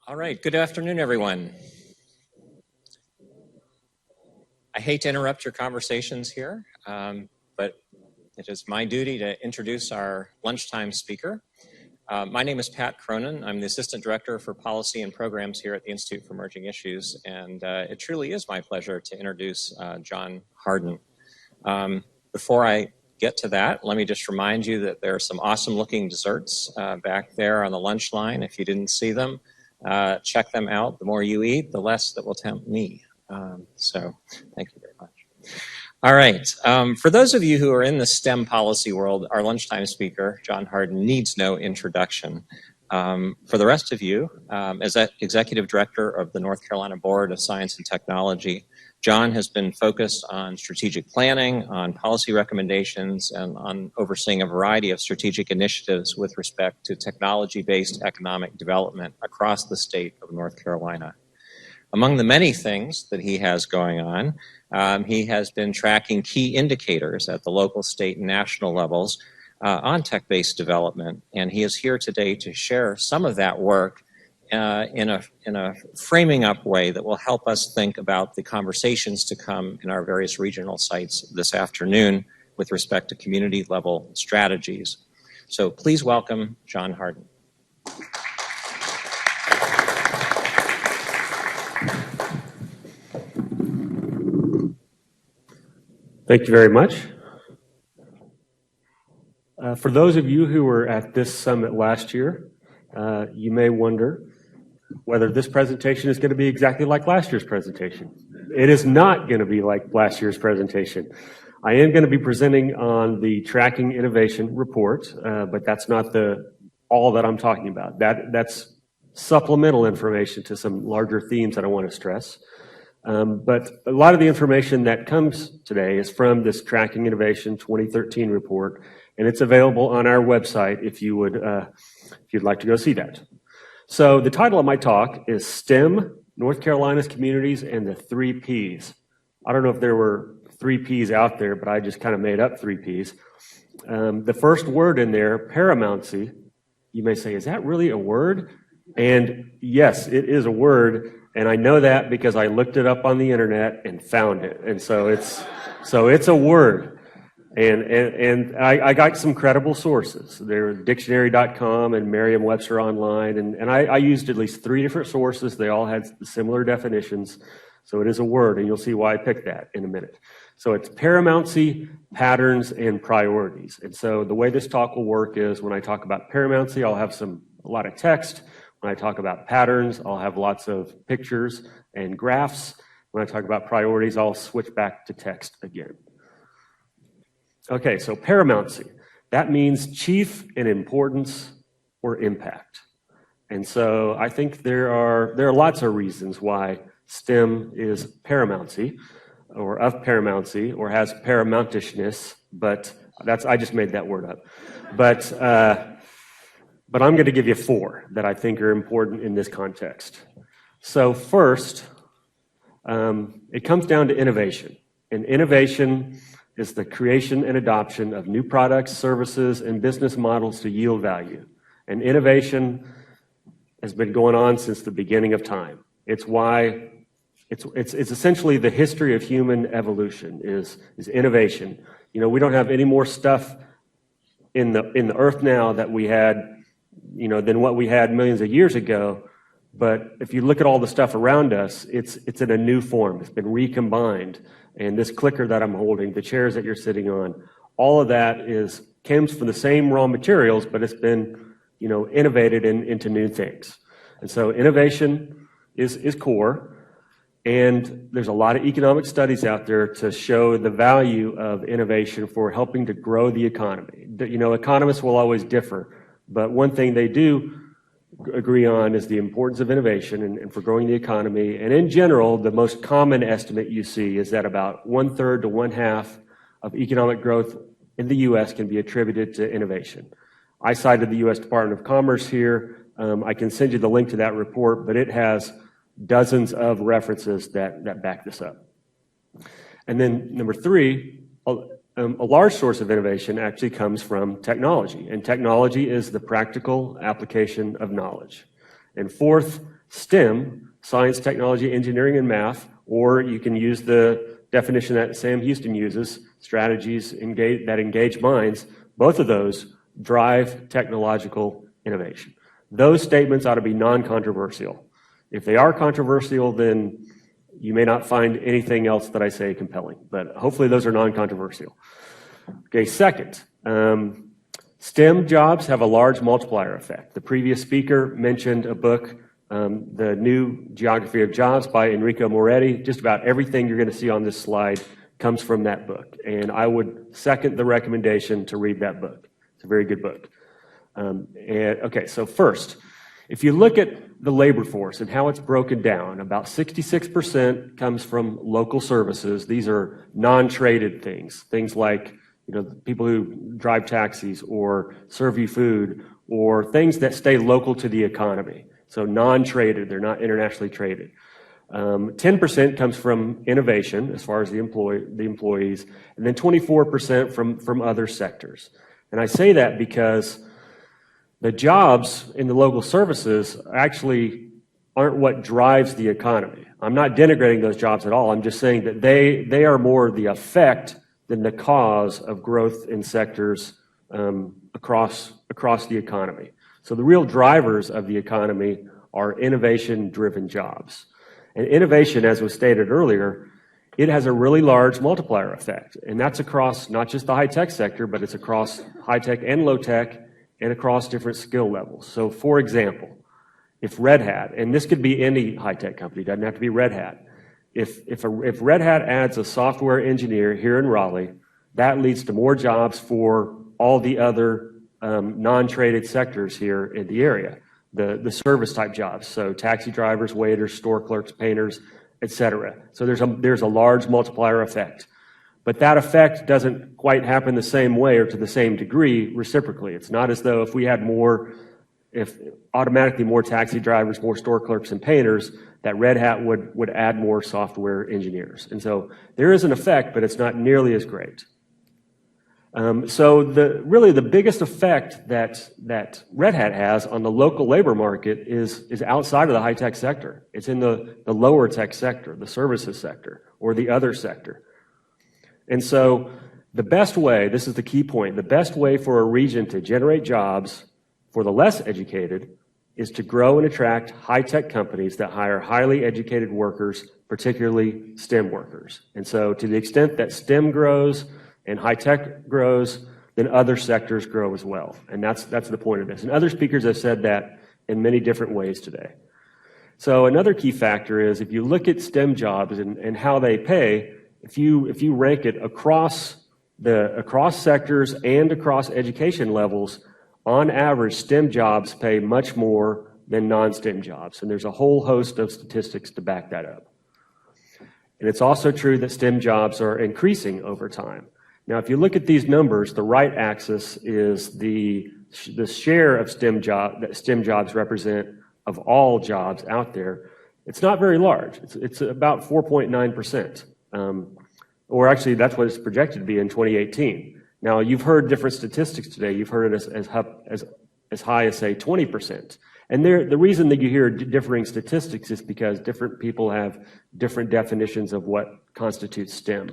All right, good afternoon, everyone. I hate to interrupt your conversations here, but it is my duty to introduce our lunchtime speaker. My name is Pat Cronin. I'm the Assistant Director for Policy and Programs here at the Institute for Emerging Issues, and it truly is my pleasure to introduce John Hardin. Before I get to that, let me just remind you that there are some awesome-looking desserts back there on the lunch line. If you didn't see them, check them out. The more you eat, the less that will tempt me. So thank you very much. All right. For those of you who are in the STEM policy world, our lunchtime speaker, John Hardin, needs no introduction. For the rest of you, as Executive Director of the North Carolina Board of Science and Technology, John has been focused on strategic planning, on policy recommendations, and on overseeing a variety of strategic initiatives with respect to technology-based economic development across the state of North Carolina. Among the many things that he has going on, he has been tracking key indicators at the local, state, and national levels on tech-based development, and he is here today to share some of that work in a framing up way that will help us think about the conversations to come in our various regional sites this afternoon with respect to community level strategies. So please welcome John Hardin. Thank you very much. For those of you who were at this summit last year, you may wonder whether this presentation is going to be exactly like last year's presentation. It is not going to be like last year's presentation. I am going to be presenting on the Tracking Innovation Report, but that's not all that I'm talking about. That's supplemental information to some larger themes that I want to stress. But a lot of the information that comes today is from this Tracking Innovation 2013 report, and it's available on our website if you'd like to go see that. So the title of my talk is STEM, North Carolina's Communities and the 3 Ps. I don't know if there were 3 Ps out there, but I just kind of made up 3 Ps. The first word in there, paramountcy, you may say, is that really a word? And yes, it is a word. And I know that because I looked it up on the internet and found it. And so it's a word. And I got some credible sources. They're dictionary.com and Merriam-Webster online. And I used at least 3 different sources. They all had similar definitions. So it is a word, and you'll see why I picked that in a minute. So it's paramountcy, patterns, and priorities. And so the way this talk will work is when I talk about paramountcy, I'll have a lot of text. When I talk about patterns, I'll have lots of pictures and graphs. When I talk about priorities, I'll switch back to text again. Okay, so paramountcy. That means chief in importance or impact. And so I think there are lots of reasons why STEM is paramountcy or of paramountcy or has paramountishness, but I just made that word up. But I'm going to give you 4 that I think are important in this context. So first, it comes down to innovation. And innovation is the creation and adoption of new products, services, and business models to yield value. And innovation has been going on since the beginning of time. It's why it's essentially the history of human evolution is innovation. You know, we don't have any more stuff in the earth now that we had, than what we had millions of years ago. But if you look at all the stuff around us, it's in a new form. It's been recombined. And this clicker that I'm holding, the chairs that you're sitting on, all of that comes from the same raw materials, but it's been, innovated into new things. And so innovation is core. And there's a lot of economic studies out there to show the value of innovation for helping to grow the economy. Economists will always differ. But one thing they do agree on is the importance of innovation and for growing the economy. And in general, the most common estimate you see is that about 1/3 to 1/2 of economic growth in the U.S. can be attributed to innovation. I cited the U.S. Department of Commerce here. I can send you the link to that report, but it has dozens of references that back this up. And then number 3, a large source of innovation actually comes from technology, and technology is the practical application of knowledge. And 4th, STEM, science, technology, engineering, and math, or you can use the definition that Sam Houston uses, strategies that engage minds. Both of those drive technological innovation. Those statements ought to be non-controversial. If they are controversial, then you may not find anything else that I say compelling, but hopefully those are non-controversial. Okay, second, STEM jobs have a large multiplier effect. The previous speaker mentioned a book, The New Geography of Jobs by Enrico Moretti. Just about everything you're going to see on this slide comes from that book, and I would second the recommendation to read that book. It's a very good book. Okay, so first, if you look at the labor force and how it's broken down, about 66% comes from local services. These are non-traded things like people who drive taxis or serve you food or things that stay local to the economy. So non-traded, they're not internationally traded. 10% comes from innovation as far as the employees, and then 24% from other sectors. And I say that because the jobs in the local services actually aren't what drives the economy. I'm not denigrating those jobs at all. I'm just saying that they are more the effect than the cause of growth in sectors across the economy. So the real drivers of the economy are innovation-driven jobs. And innovation, as was stated earlier, it has a really large multiplier effect. And that's across not just the high-tech sector, but it's across high-tech and low-tech and across different skill levels. So for example, if Red Hat, and this could be any high-tech company, doesn't have to be Red Hat. If Red Hat adds a software engineer here in Raleigh, that leads to more jobs for all the other non-traded sectors here in the area, the service type jobs, so taxi drivers, waiters, store clerks, painters, etc. So there's a large multiplier effect. But that effect doesn't quite happen the same way or to the same degree reciprocally. It's not as though if automatically more taxi drivers, more store clerks and painters, that Red Hat would add more software engineers. And so there is an effect, but it's not nearly as great. So really the biggest effect that Red Hat has on the local labor market is outside of the high-tech sector. It's in the lower tech sector, the services sector, or the other sector. And so the best way, this is the key point, the best way for a region to generate jobs for the less educated is to grow and attract high-tech companies that hire highly educated workers, particularly STEM workers. And so to the extent that STEM grows and high-tech grows, then other sectors grow as well. And that's the point of this. And other speakers have said that in many different ways today. So another key factor is if you look at STEM jobs and how they pay, if you rank it across sectors and across education levels, on average, STEM jobs pay much more than non-STEM jobs. And there's a whole host of statistics to back that up. And it's also true that STEM jobs are increasing over time. Now, if you look at these numbers, the right axis is the share of STEM that STEM jobs represent of all jobs out there. It's not very large. It's about 4.9%. Or actually, that's what it's projected to be in 2018. Now, you've heard different statistics today. You've heard it as high as, say, 20%. And the reason that you hear differing statistics is because different people have different definitions of what constitutes STEM.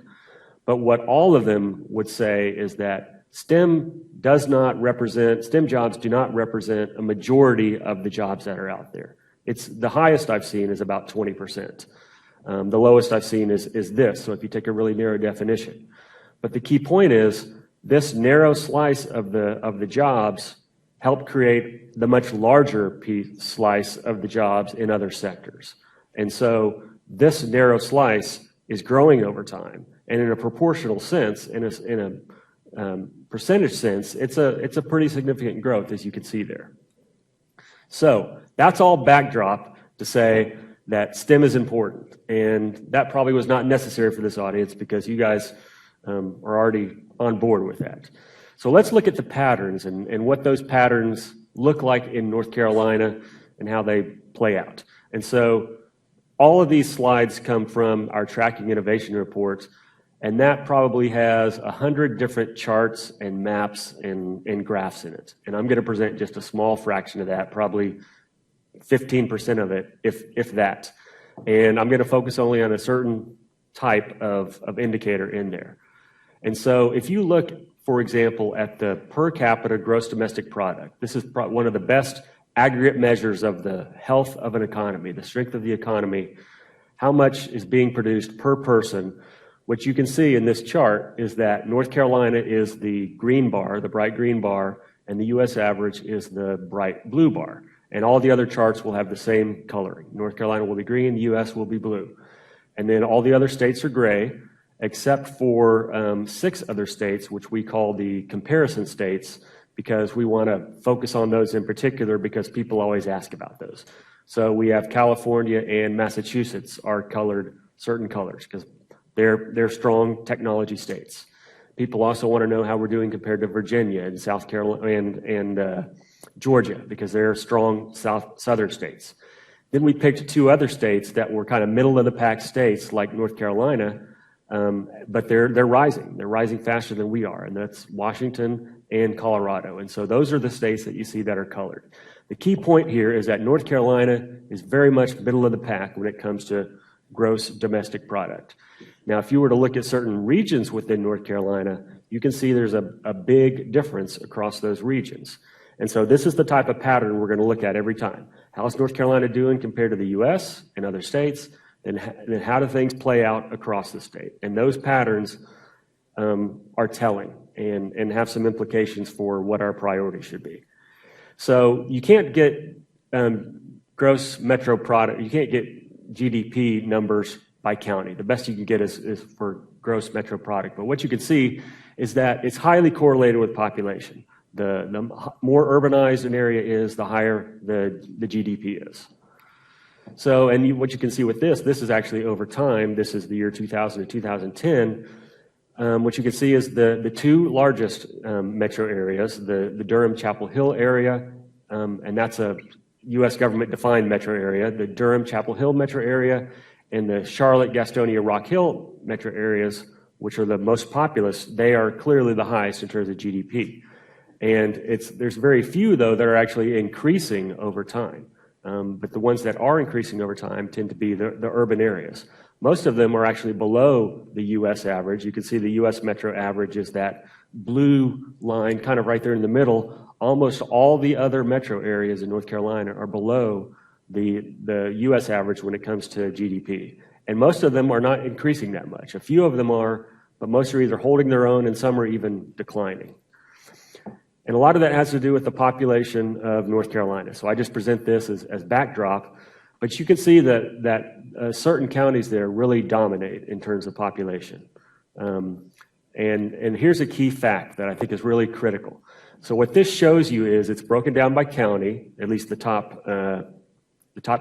But what all of them would say is that STEM jobs do not represent a majority of the jobs that are out there. It's the highest I've seen is about 20%. The lowest I've seen is this, so if you take a really narrow definition. But the key point is this narrow slice of the jobs help create the much larger slice of the jobs in other sectors. And so this narrow slice is growing over time. And in a proportional sense, in a percentage sense, it's a pretty significant growth, as you can see there. So that's all backdrop to say that STEM is important. And that probably was not necessary for this audience because you guys are already on board with that. So let's look at the patterns and what those patterns look like in North Carolina and how they play out. And so all of these slides come from our Tracking Innovation Report, and that probably has 100 different charts and maps and graphs in it. And I'm going to present just a small fraction of that, probably 15% of it, if that. And I'm going to focus only on a certain type of indicator in there. And so if you look, for example, at the per capita gross domestic product, this is one of the best aggregate measures of the health of an economy, the strength of the economy, how much is being produced per person. What you can see in this chart is that North Carolina is the green bar, the bright green bar, and the U.S. average is the bright blue bar. And all the other charts will have the same coloring. North Carolina will be green, the U.S. will be blue. And then all the other states are gray, except for 6 other states, which we call the comparison states, because we want to focus on those in particular because people always ask about those. So we have California and Massachusetts are colored certain colors because they're strong technology states. People also want to know how we're doing compared to Virginia and South Carolina and Georgia because they're strong southern states. Then we picked 2 other states that were kind of middle of the pack states like North Carolina, but they're rising. They're rising faster than we are, and that's Washington and Colorado. And so those are the states that you see that are colored. The key point here is that North Carolina is very much middle of the pack when it comes to gross domestic product. Now, if you were to look at certain regions within North Carolina, you can see there's a big difference across those regions. And so this is the type of pattern we're going to look at every time. How's North Carolina doing compared to the U.S. and other states? And how do things play out across the state? And those patterns are telling and have some implications for what our priorities should be. So you can't get gross metro product, you can't get GDP numbers by county. The best you can get is for gross metro product. But what you can see is that it's highly correlated with population. The more urbanized an area is, the higher the GDP is. So, and what you can see with this is actually over time. This is the year 2000 to 2010. What you can see is the 2 largest metro areas, the Durham-Chapel Hill area, and that's a U.S. government-defined metro area, the Durham-Chapel Hill metro area, and the Charlotte-Gastonia-Rock Hill metro areas, which are the most populous. They are clearly the highest in terms of GDP. And there's very few, though, that are actually increasing over time. But the ones that are increasing over time tend to be the urban areas. Most of them are actually below the U.S. average. You can see the U.S. metro average is that blue line kind of right there in the middle. Almost all the other metro areas in North Carolina are below the U.S. average when it comes to GDP. And most of them are not increasing that much. A few of them are, but most are either holding their own and some are even declining. And a lot of that has to do with the population of North Carolina. So I just present this as backdrop, but you can see that certain counties there really dominate in terms of population. And here's a key fact that I think is really critical. So what this shows you is it's broken down by county, at least the top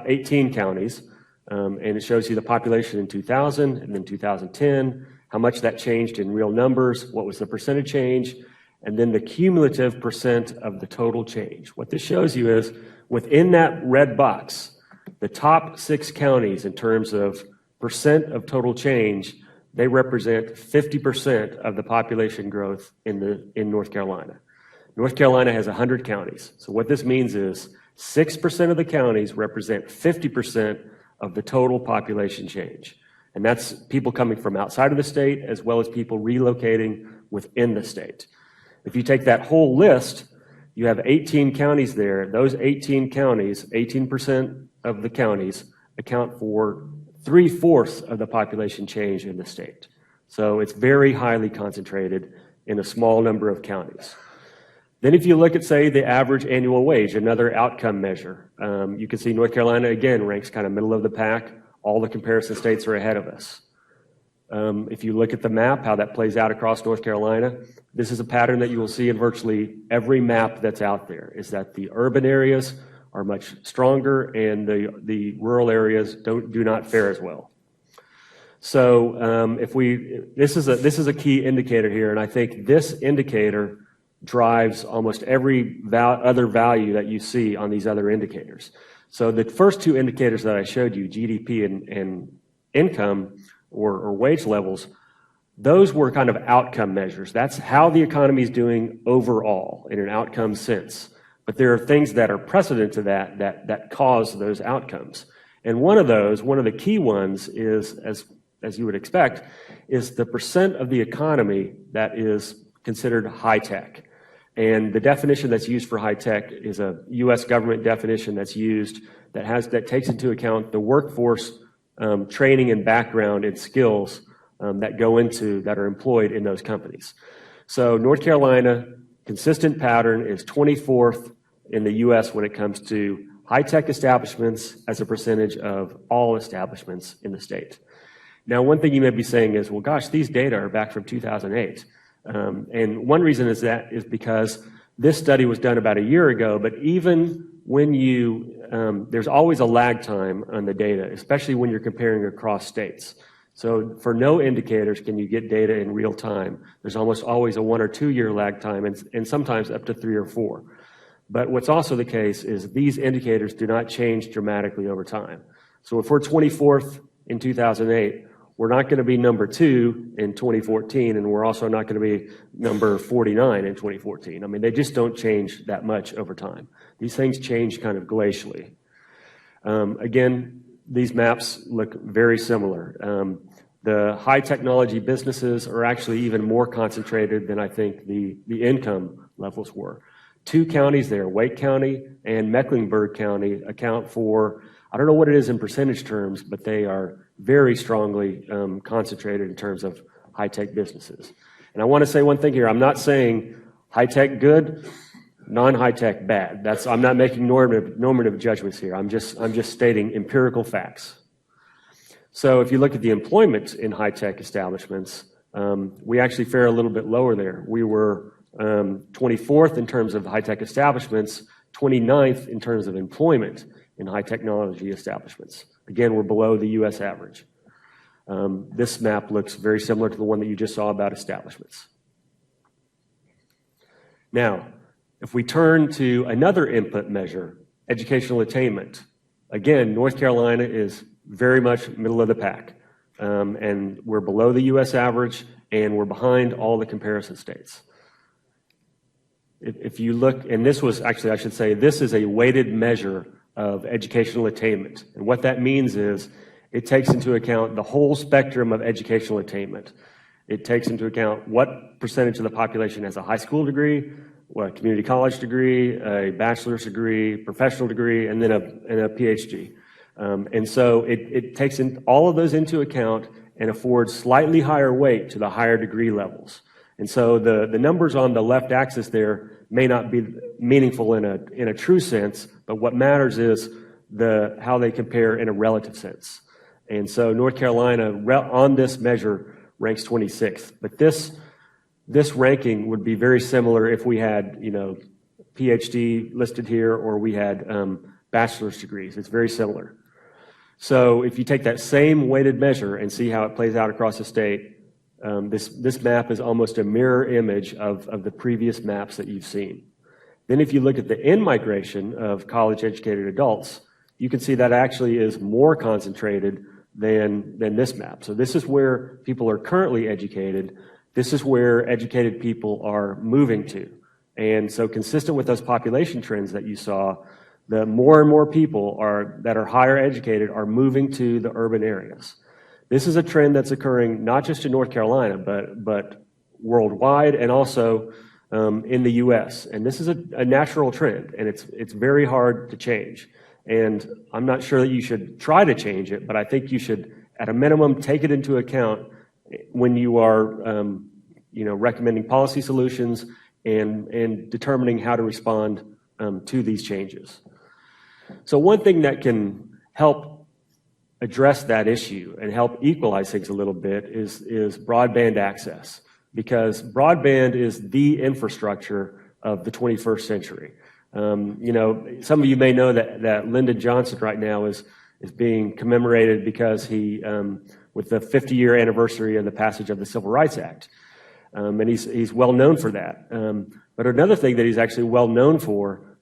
18 counties, and it shows you the population in 2000 and then 2010, how much that changed in real numbers, what was the percentage change, and then the cumulative percent of the total change. What this shows you is within that red box, the top 6 counties in terms of percent of total change, they represent 50% of the population growth in North Carolina. North Carolina has 100 counties. So what this means is 6% of the counties represent 50% of the total population change. And that's people coming from outside of the state as well as people relocating within the state. If you take that whole list, you have 18 counties there. Those 18 counties, 18% of the counties account for 3/4 of the population change in the state. So it's very highly concentrated in a small number of counties. Then if you look at, say, the average annual wage, another outcome measure, you can see North Carolina, again, ranks kind of middle of the pack. All the comparison states are ahead of us. If you look at the map, how that plays out across North Carolina, this is a pattern that you will see in virtually every map that's out there, is that the urban areas are much stronger and the rural areas do not fare as well. So this is a key indicator here, and I think this indicator drives almost every other value that you see on these other indicators. So the first 2 indicators that I showed you, GDP and income or wage levels, those were kind of outcome measures. That's how the economy is doing overall in an outcome sense. But there are things that are precedent to that cause those outcomes. And one of the key ones is, as you would expect, is the percent of the economy that is considered high tech. And the definition that's used for high tech is a U.S. government definition that's used that takes into account the workforce training and background and skills that are employed in those companies. So North Carolina, consistent pattern, is 24th in the U.S. when it comes to high-tech establishments as a percentage of all establishments in the state. Now, one thing you may be saying is, well, gosh, these data are back from 2008. And one reason is because this study was done about a year ago, but even when there's always a lag time on the data, especially when you're comparing across states. So for no indicators can you get data in real time. There's almost always a 1 or 2 year lag time, and sometimes up to 3 or 4. But what's also the case is these indicators do not change dramatically over time. So if we're 24th in 2008, we're not going to be number 2 in 2014, and we're also not going to be number 49 in 2014. I mean, they just don't change that much over time. These things change kind of glacially. Again, these maps look very similar. The high technology businesses are actually even more concentrated than I think the income levels were. 2 counties there, Wake County and Mecklenburg County, account for, I don't know what it is in percentage terms, but they are very strongly concentrated in terms of high-tech businesses. And I want to say one thing here. I'm not saying high-tech good, non-high-tech bad. I'm not making normative judgments here. I'm just stating empirical facts. So if you look at the employment in high-tech establishments, we actually fare a little bit lower there. We were 24th in terms of high-tech establishments, 29th in terms of employment in high technology establishments. Again, we're below the U.S. average. This map looks very similar to the one that you just saw about establishments. Now, if we turn to another input measure, educational attainment, again, North Carolina is very much middle of the pack. And we're below the U.S. average, and we're behind all the comparison states. If you look, and this was actually, I should say, this is a weighted measure of educational attainment. And what that means is it takes into account the whole spectrum of educational attainment. It takes into account what percentage of the population has a high school degree, a community college degree, a bachelor's degree, professional degree, and then a PhD. And so it takes all of those into account and affords slightly higher weight to the higher degree levels. And so the numbers on the left axis there may not be meaningful in a true sense, but what matters is how they compare in a relative sense. And so North Carolina on this measure ranks 26th. But this ranking would be very similar if we had, PhD listed here or we had bachelor's degrees. It's very similar. So if you take that same weighted measure and see how it plays out across the state, this map is almost a mirror image of the previous maps that you've seen. Then if you look at the in-migration of college-educated adults, you can see that actually is more concentrated than this map. So this is where people are currently educated. This is where educated people are moving to. And so consistent with those population trends that you saw, the more and more people that are higher educated are moving to the urban areas. This is a trend that's occurring not just in North Carolina, but worldwide and also in the U.S. And this is a natural trend, and it's very hard to change. And I'm not sure that you should try to change it, but I think you should, at a minimum, take it into account when you are, recommending policy solutions and determining how to respond to these changes. So one thing that can help address that issue and help equalize things a little bit is broadband access, because broadband is the infrastructure of the 21st century. Some of you may know that Lyndon Johnson right now is being commemorated because he, with the 50-year anniversary of the passage of the Civil Rights Act, and he's well known for that. But another thing that he's actually well known for,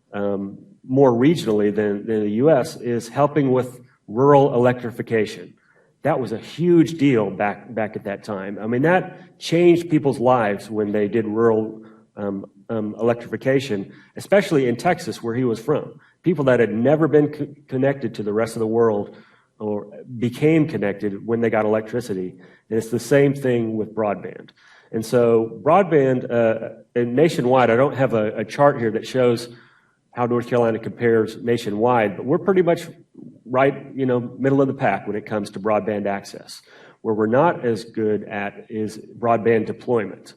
more regionally than the U.S., is helping with rural electrification. That was a huge deal back at that time. I mean, that changed people's lives when they did rural electrification, especially in Texas, where he was from. People that had never been connected to the rest of the world or became connected when they got electricity. And it's the same thing with broadband. And so broadband, nationwide, I don't have a chart here that shows how North Carolina compares nationwide, but we're pretty much right, middle of the pack when it comes to broadband access. Where we're not as good at is broadband deployment.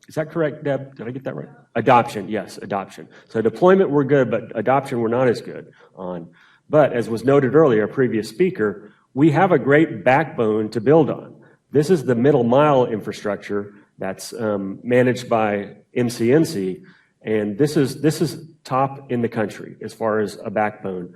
Is that correct, Deb? Did I get that right? Adoption, yes, adoption. So deployment we're good, but adoption we're not as good on. But as was noted earlier, a previous speaker, we have a great backbone to build on. This is the middle mile infrastructure that's managed by MCNC, and this is top in the country as far as a backbone.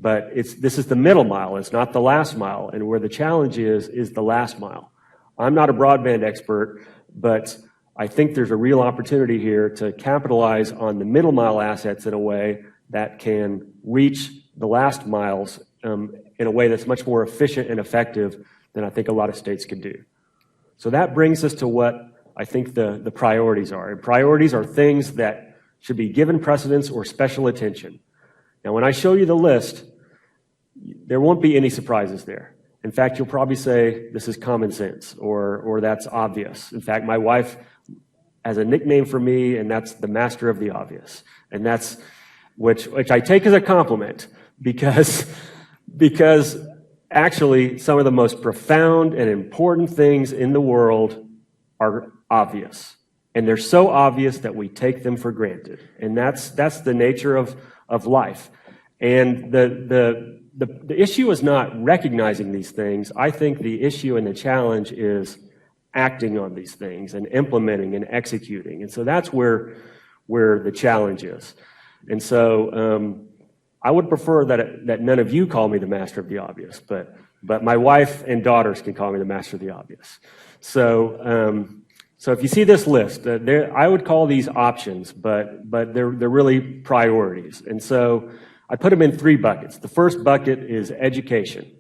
But this is the middle mile, it's not the last mile, and where the challenge is the last mile. I'm not a broadband expert, but I think there's a real opportunity here to capitalize on the middle mile assets in a way that can reach the last miles in a way that's much more efficient and effective than I think a lot of states can do. So that brings us to what I think the priorities are. And priorities are things that should be given precedence or special attention. Now, when I show you the list, there won't be any surprises there. In fact, you'll probably say, this is common sense, or that's obvious. In fact, my wife has a nickname for me, and that's the master of the obvious. And that's, which I take as a compliment, because actually some of the most profound and important things in the world are obvious. And they're so obvious that we take them for granted. And that's the nature of life. And the issue is not recognizing these things. I think the issue and the challenge is acting on these things and implementing and executing. And so that's where the challenge is. And so I would prefer that none of you call me the master of the obvious, but my wife and daughters can call me the master of the obvious. So if you see this list, I would call these options, but they're really priorities. And so I put them in 3 buckets. The first bucket is education.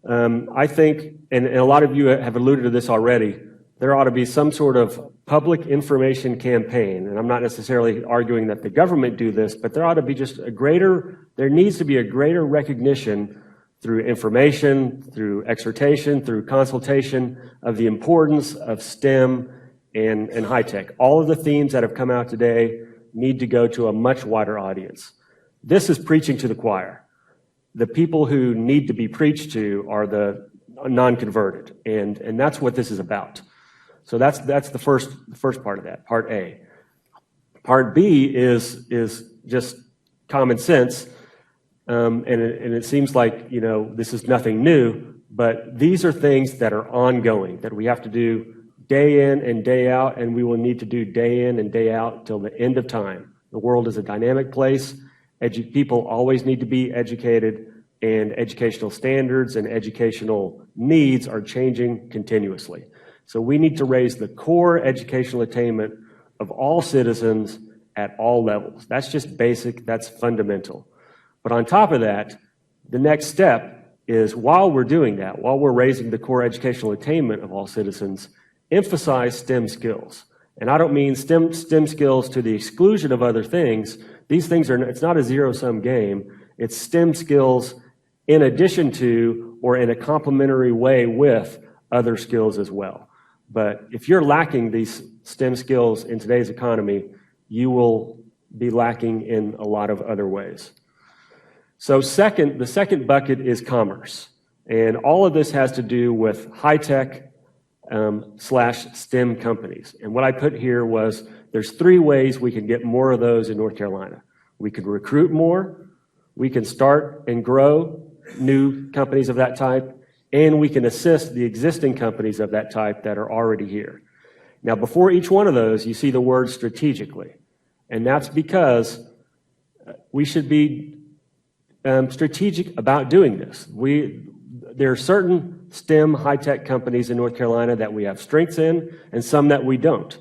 I think, and a lot of you have alluded to this already, there ought to be some sort of public information campaign. And I'm not necessarily arguing that the government do this, but there ought to be there needs to be a greater recognition through information, through exhortation, through consultation of the importance of STEM and high tech. All of the themes that have come out today need to go to a much wider audience. This is preaching to the choir. The people who need to be preached to are the non-converted, and that's what this is about. So that's the first part of that, part A. Part B is just common sense, and it seems like this is nothing new, but these are things that are ongoing that we have to do day in and day out, and we will need to do day in and day out till the end of time. The world is a dynamic place. People always need to be educated, and educational standards and educational needs are changing continuously. So we need to raise the core educational attainment of all citizens at all levels. That's just basic, that's fundamental. But on top of that, the next step is while we're doing that, while we're raising the core educational attainment of all citizens, emphasize STEM skills. And I don't mean STEM skills to the exclusion of other things. These things it's not a zero-sum game. It's STEM skills in addition to or in a complementary way with other skills as well. But if you're lacking these STEM skills in today's economy, you will be lacking in a lot of other ways. So the second bucket is commerce. And all of this has to do with high-tech / STEM companies. And what I put here was there's 3 ways we can get more of those in North Carolina. We can recruit more, we can start and grow new companies of that type, and we can assist the existing companies of that type that are already here. Now, before each one of those, you see the word strategically. And that's because we should be strategic about doing this. There are certain STEM high-tech companies in North Carolina that we have strengths in and some that we don't.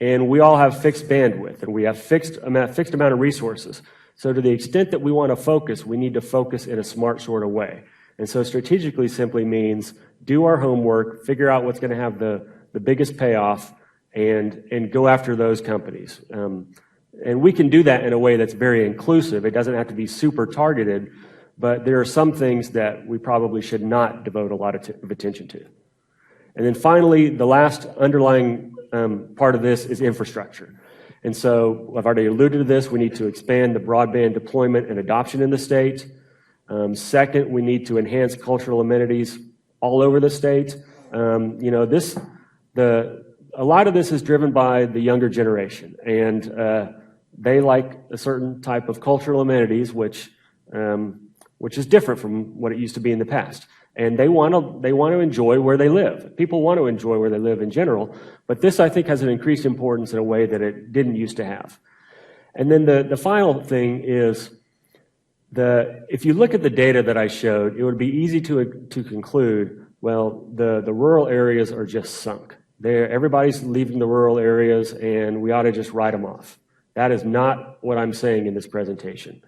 And we all have fixed bandwidth and we have fixed amount of resources. So to the extent that we want to focus, we need to focus in a smart sort of way. And so strategically simply means do our homework, figure out what's going to have the biggest payoff, and go after those companies. And we can do that in a way that's very inclusive. It doesn't have to be super targeted, but there are some things that we probably should not devote a lot of attention to. And then finally, the last underlying part of this is infrastructure. And so I've already alluded to this. We need to expand the broadband deployment and adoption in the state. Second, we need to enhance cultural amenities all over the state. You know, a lot of this is driven by the younger generation, and they like a certain type of cultural amenities, which is different from what it used to be in the past. And they want to enjoy where they live. People want to enjoy where they live in general, but this, I think, has an increased importance in a way that it didn't used to have. And then the final thing is, if you look at the data that I showed, it would be easy to conclude, well, the rural areas are just sunk. Everybody's leaving the rural areas, and we ought to just write them off. That is not what I'm saying in this presentation.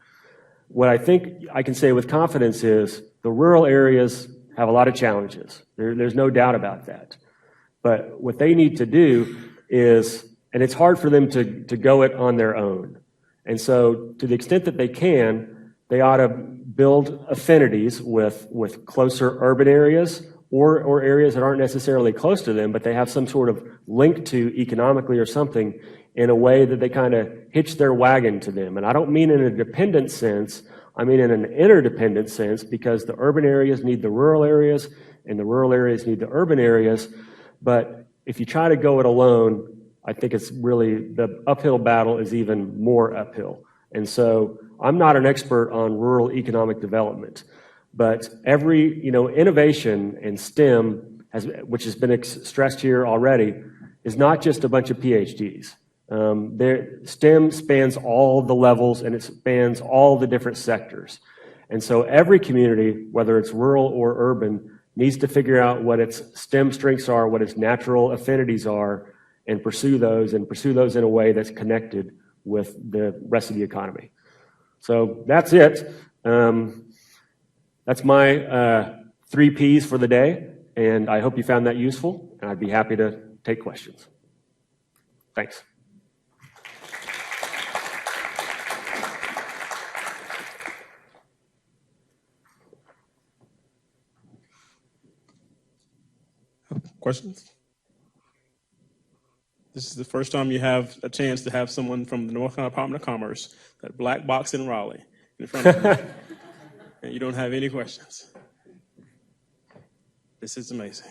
What I think I can say with confidence is the rural areas have a lot of challenges. There's no doubt about that. But what they need to do is, and it's hard for them to go it on their own. And so to the extent that they can, they ought to build affinities with closer urban areas or areas that aren't necessarily close to them, but they have some sort of link to economically or something, in a way that they kind of hitch their wagon to them. And I don't mean in a dependent sense, I mean in an interdependent sense, because the urban areas need the rural areas, and the rural areas need the urban areas. But if you try to go it alone, I think it's really, the uphill battle is even more uphill. And so I'm not an expert on rural economic development, but every, innovation in STEM, which has been stressed here already, is not just a bunch of PhDs. STEM spans all the levels, and it spans all the different sectors. And so every community, whether it's rural or urban, needs to figure out what its STEM strengths are, what its natural affinities are, and pursue those in a way that's connected with the rest of the economy. So that's it. That's my 3 Ps for the day, and I hope you found that useful, and I'd be happy to take questions. Thanks. Questions? This is the first time you have a chance to have someone from the North Carolina Department of Commerce, that black box in Raleigh, in front of you, and you don't have any questions. This is amazing.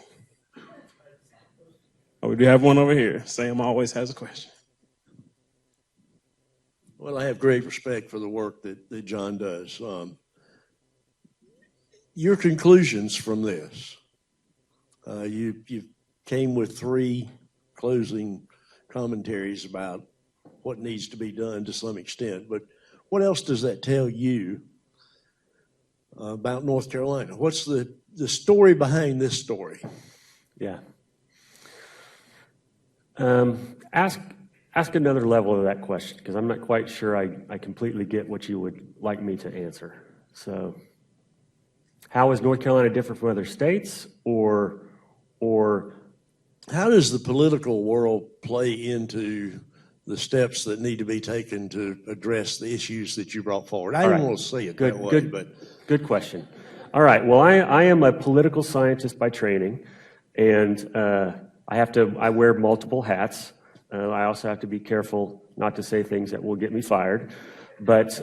Oh, we do have one over here. Sam always has a question. Well, I have great respect for the work that John does. Your conclusions from this, you came with 3 closing commentaries about what needs to be done to some extent, but what else does that tell you about North Carolina? What's the story behind this story? Yeah. Ask another level of that question, because I'm not quite sure I completely get what you would like me to answer. So, how is North Carolina different from other states, or how does the political world play into the steps that need to be taken to address the issues that you brought forward? I didn't want to say it that way, but good question. All right. Well, I am a political scientist by training, and I wear multiple hats. I also have to be careful not to say things that will get me fired. But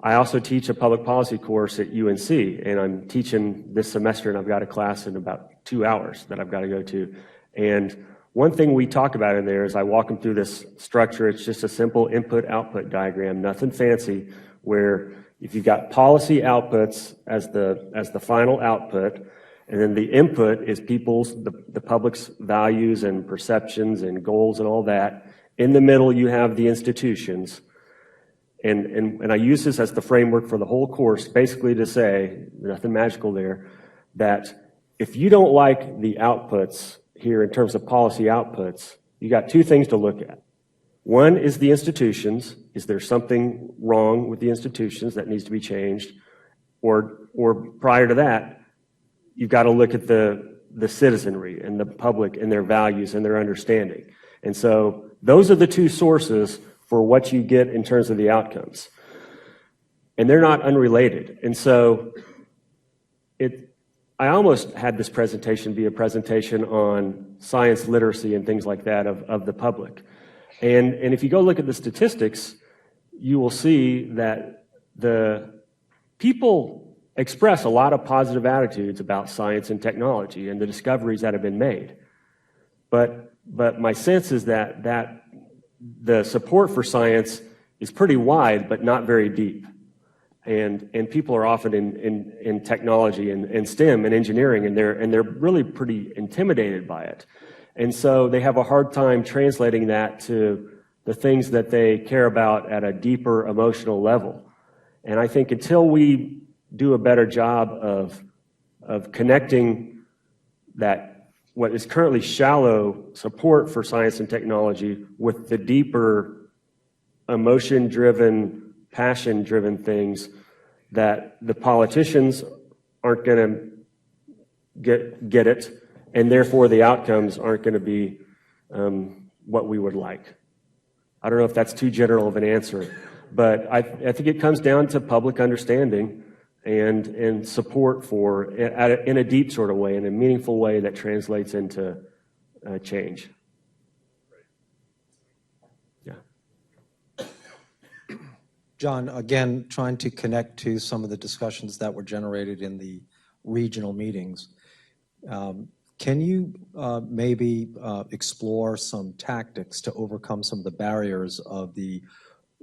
I also teach a public policy course at UNC, and I'm teaching this semester, and I've got a class in about 2 hours that I've got to go to. And one thing we talk about in there is I walk them through this structure. It's just a simple input-output diagram, nothing fancy, where if you've got policy outputs as the final output, and then the input is the public's values and perceptions and goals and all that. In the middle, you have the institutions. And I use this as the framework for the whole course, basically to say, nothing magical there, that if you don't like the outputs here in terms of policy outputs, you got 2 things to look at. One is the institutions. Is there something wrong with the institutions that needs to be changed? Or prior to that, you've got to look at the the citizenry and the public and their values and their understanding. And so those are the two sources for what you get in terms of the outcomes. And they're not unrelated. And so I almost had this presentation be a presentation on science literacy and things like that of the public. And if you go look at the statistics, you will see that the people express a lot of positive attitudes about science and technology and the discoveries that have been made. But my sense is that the support for science is pretty wide, but not very deep. And people are often in technology and STEM and engineering, and they're really pretty intimidated by it. And so they have a hard time translating that to the things that they care about at a deeper emotional level. And I think until we do a better job of connecting that, what is currently shallow support for science and technology with the deeper emotion-driven, passion-driven things, that the politicians aren't going to get it, and therefore the outcomes aren't going to be what we would like. I don't know if that's too general of an answer, but I think it comes down to public understanding and support for, in a deep sort of way, in a meaningful way that translates into change. Yeah. John, again, trying to connect to some of the discussions that were generated in the regional meetings. Can you maybe explore some tactics to overcome some of the barriers of the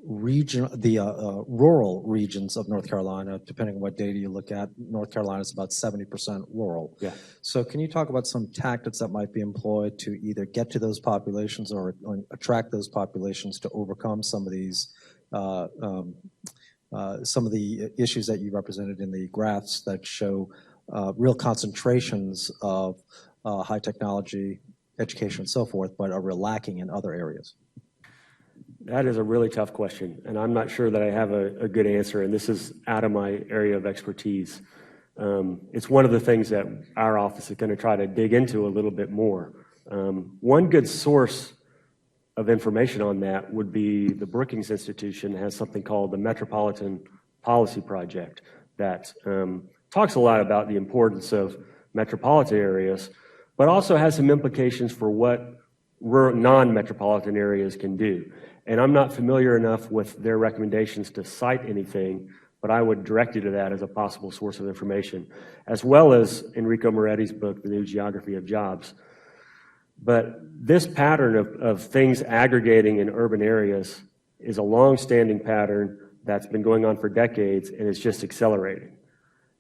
rural regions of North Carolina? Depending on what data you look at, North Carolina is about 70% rural. Yeah. So can you talk about some tactics that might be employed to either get to those populations or attract those populations to overcome some of these some of the issues that you represented in the graphs that show real concentrations of high technology, education, and so forth, but are real lacking in other areas? That is a really tough question, and I'm not sure that I have a good answer, and this is out of my area of expertise. It's one of the things that our office is going to try to dig into a little bit more. One good source of information on that would be the Brookings Institution has something called the Metropolitan Policy Project that talks a lot about the importance of metropolitan areas, but also has some implications for what non-metropolitan areas can do. And I'm not familiar enough with their recommendations to cite anything, but I would direct you to that as a possible source of information, as well as Enrico Moretti's book, The New Geography of Jobs. But this pattern of things aggregating in urban areas is a long-standing pattern that's been going on for decades, and it's just accelerating.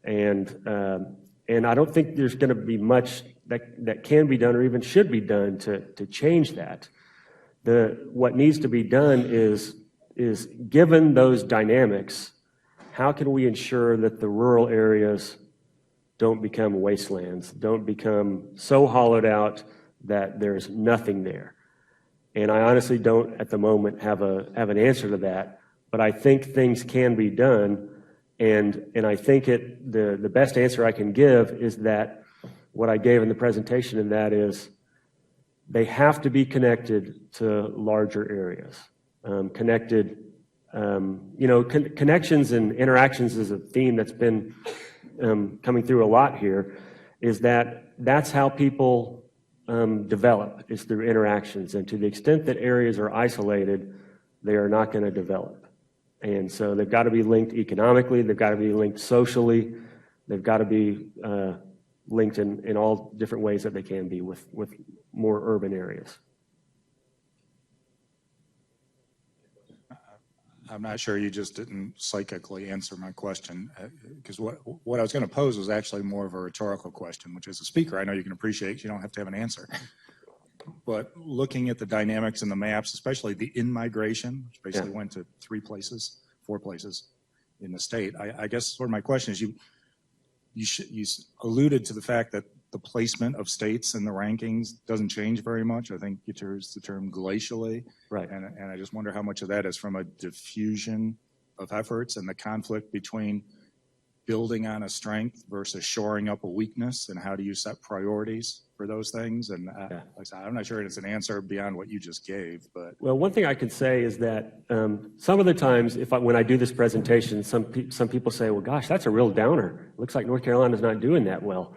And I don't think there's going to be much that can be done or even should be done to change that. What needs to be done is given those dynamics, how can we ensure that the rural areas don't become wastelands, don't become so hollowed out that there's nothing there? And I honestly don't at the moment have an answer to that, but I think things can be done, and I think the best answer I can give is that what I gave in the presentation, and that is they have to be connected to larger areas. Connections and interactions is a theme that's been coming through a lot here, is that's how people develop, is through interactions. And to the extent that areas are isolated, they are not going to develop. And so they've got to be linked economically, they've got to be linked socially, they've got to be linked in all different ways that they can be with more urban areas. I'm not sure you just didn't psychically answer my question, because what I was going to pose was actually more of a rhetorical question, which as a speaker, I know you can appreciate, you don't have to have an answer. But looking at the dynamics in the maps, especially the in-migration, which basically went to 4 places in the state, I guess sort of my question is, you alluded to the fact that the placement of states in the rankings doesn't change very much. I think you used the term glacially. Right. And I just wonder how much of that is from a diffusion of efforts and the conflict between building on a strength versus shoring up a weakness, and how do you set priorities for those things? And like I said, I'm not sure it's an answer beyond what you just gave, but Well, one thing I can say is that some of the times, when I do this presentation, some people say, "Well, gosh, that's a real downer. It looks like North Carolina's not doing that well."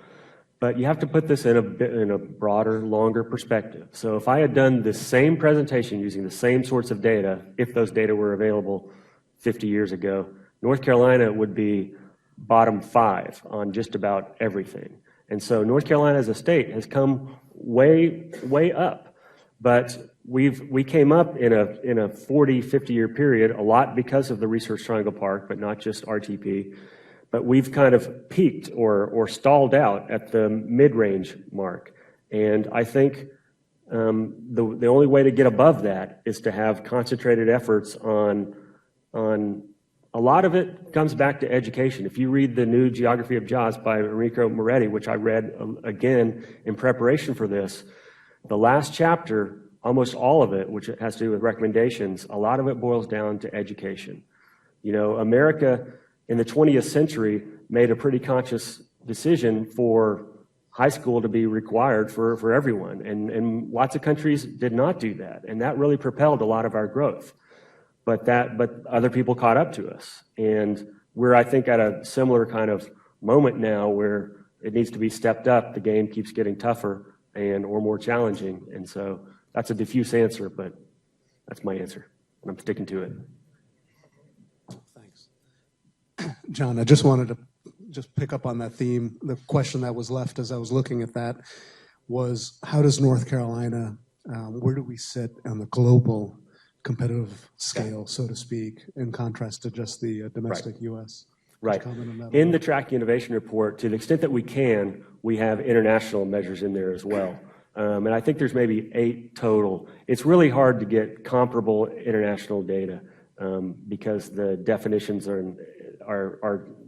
But you have to put this in a broader, longer perspective. So if I had done the same presentation using the same sorts of data, if those data were available 50 years ago, North Carolina would be bottom 5 on just about everything. And so North Carolina as a state has come way, way up. But we came up in a 40, 50-year period, a lot because of the Research Triangle Park, but not just RTP. But we've kind of peaked or stalled out at the mid-range mark. And I think the only way to get above that is to have concentrated efforts on a lot of it comes back to education. If you read the new Geography of Jobs by Enrico Moretti, which I read again in preparation for this, the last chapter, almost all of it, which has to do with recommendations, a lot of it boils down to education. You know, America in the 20th century made a pretty conscious decision for high school to be required for everyone. And lots of countries did not do that. And that really propelled a lot of our growth. But other people caught up to us. And we're, I think, at a similar kind of moment now where it needs to be stepped up. The game keeps getting tougher or more challenging. And so that's a diffuse answer, but that's my answer. And I'm sticking to it. Thanks. John, I just wanted to pick up on that theme. The question that was left as I was looking at that was, how does North Carolina, where do we sit on the global competitive scale, so to speak, in contrast to just the domestic U.S.? Right. In the Tracking Innovation Report, to the extent that we can, we have international measures in there as well. And I think there's maybe 8 total. It's really hard to get comparable international data because the definitions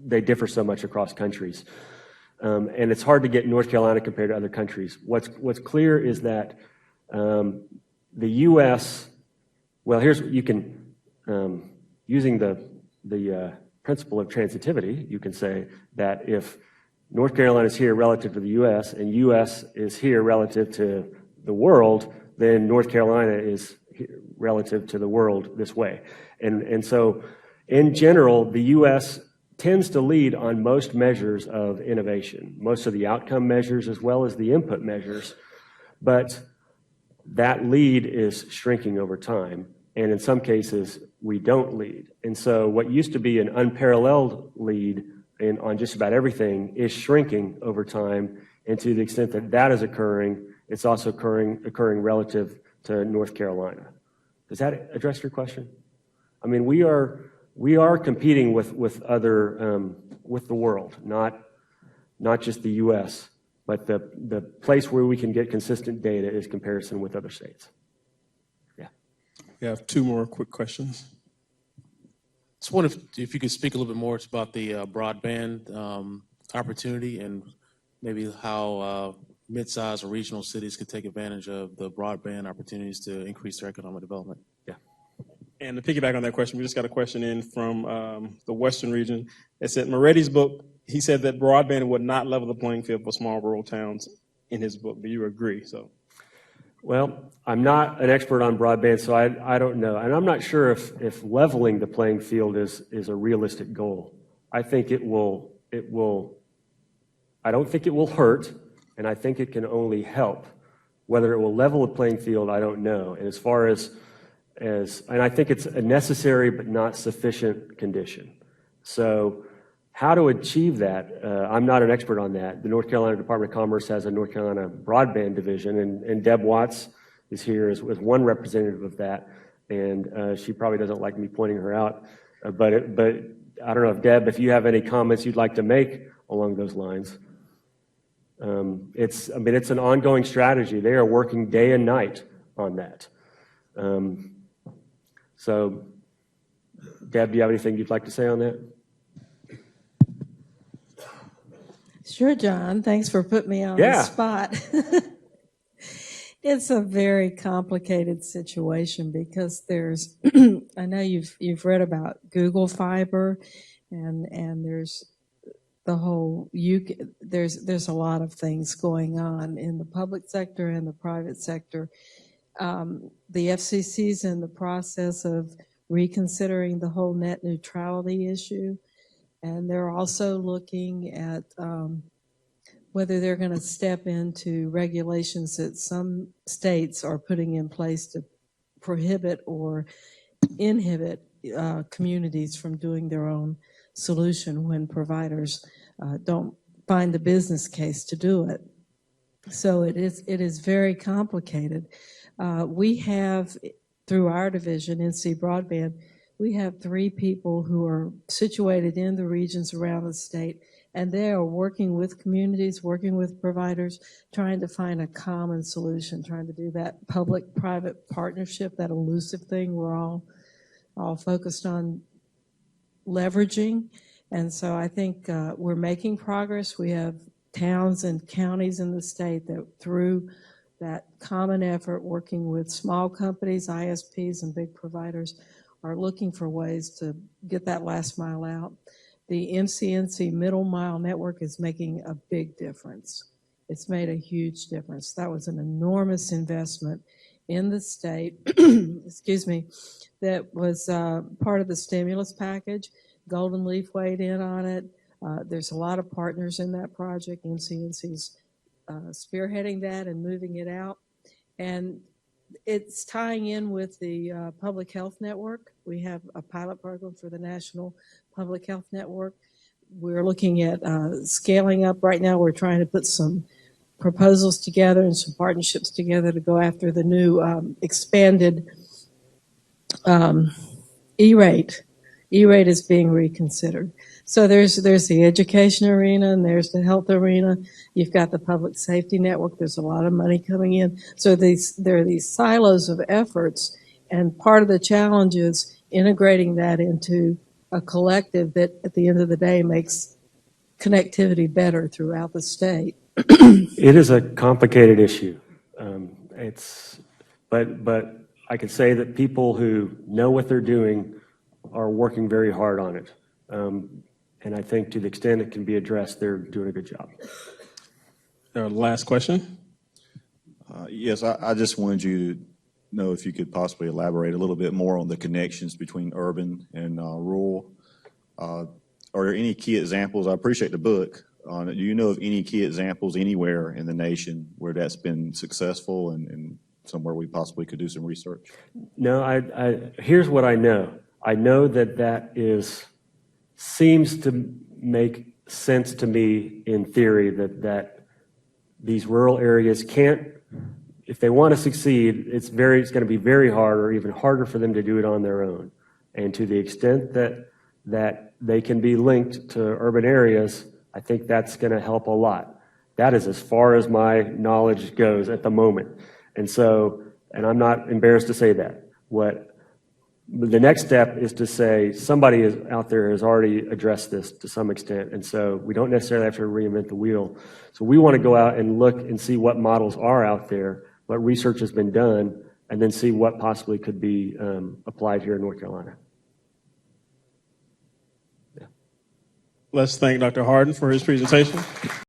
they differ so much across countries. And it's hard to get North Carolina compared to other countries. What's clear is that the U.S., well, using the principle of transitivity, you can say that if North Carolina is here relative to the U.S. and U.S. is here relative to the world, then North Carolina is relative to the world this way. And so in general, the U.S. tends to lead on most measures of innovation, most of the outcome measures as well as the input measures. But that lead is shrinking over time. And in some cases, we don't lead. And so what used to be an unparalleled lead on just about everything is shrinking over time. And to the extent that that is occurring, it's also occurring relative to North Carolina. Does that address your question? I mean, we are competing with other with the world, not just the U.S., but the place where we can get consistent data is comparison with other states. Yeah. We have 2 more quick questions. Just wonder if you could speak a little bit more about the broadband opportunity and maybe how mid-sized or regional cities could take advantage of the broadband opportunities to increase their economic development. Yeah. And to piggyback on that question, we just got a question in from the Western region. It said, Moretti's book, he said that broadband would not level the playing field for small rural towns in his book. Do you agree? Well, I'm not an expert on broadband, so I don't know. And I'm not sure if leveling the playing field is a realistic goal. I think it will, I don't think it will hurt, and I think it can only help. Whether it will level the playing field, I don't know. And as far as and I think it's a necessary but not sufficient condition. So how to achieve that, I'm not an expert on that. The North Carolina Department of Commerce has a North Carolina broadband division, and Deb Watts is here as one representative of that. And she probably doesn't like me pointing her out. But I don't know if, Deb, if you have any comments you'd like to make along those lines. It's an ongoing strategy. They are working day and night on that. So, Deb, do you have anything you'd like to say on that? Sure, John. Thanks for putting me on the spot. It's a very complicated situation because there's, I know you've read about Google Fiber, and there's the whole, there's a lot of things going on in the public sector and the private sector. The FCC's in the process of reconsidering the whole net neutrality issue, and they're also looking at whether they're going to step into regulations that some states are putting in place to prohibit or inhibit communities from doing their own solution when providers don't find the business case to do it. So it is very complicated. We have, through our division, NC Broadband, we have 3 people who are situated in the regions around the state, and they are working with communities, working with providers, trying to find a common solution, trying to do that public-private partnership, that elusive thing we're all focused on leveraging. And so I think we're making progress. We have towns and counties in the state that, through that common effort, working with small companies, ISPs, and big providers, are looking for ways to get that last mile out. The MCNC middle mile network is making a big difference. It's made a huge difference. That was an enormous investment in the state, excuse me, that was part of the stimulus package. Golden Leaf weighed in on it. There's a lot of partners in that project. MCNC's spearheading that and moving it out. And it's tying in with the public health network. We have a pilot program for the National Public Health Network. We're looking at scaling up. Right now, we're trying to put some proposals together and some partnerships together to go after the new expanded E-rate. E-rate is being reconsidered. So there's the education arena, and there's the health arena. You've got the public safety network. There's a lot of money coming in. So there are these silos of efforts, and part of the challenge is integrating that into a collective that, at the end of the day, makes connectivity better throughout the state. It is a complicated issue. But I can say that people who know what they're doing are working very hard on it. And I think to the extent it can be addressed, they're doing a good job. Last question. Yes, I just wanted you to know if you could possibly elaborate a little bit more on the connections between urban and rural. Are there any key examples? I appreciate the book on it. Do you know of any key examples anywhere in the nation where that's been successful and somewhere we possibly could do some research? No, here's what I know. I know that seems to make sense to me in theory, that these rural areas can't, if they want to succeed, it's going to be very hard, or even harder for them to do it on their own. And to the extent that they can be linked to urban areas, I think that's going to help a lot. That is as far as my knowledge goes at the moment. And I'm not embarrassed to say that. The next step is to say somebody out there has already addressed this to some extent, and so we don't necessarily have to reinvent the wheel. So we want to go out and look and see what models are out there, what research has been done, and then see what possibly could be applied here in North Carolina. Let's thank Dr. Hardin for his presentation.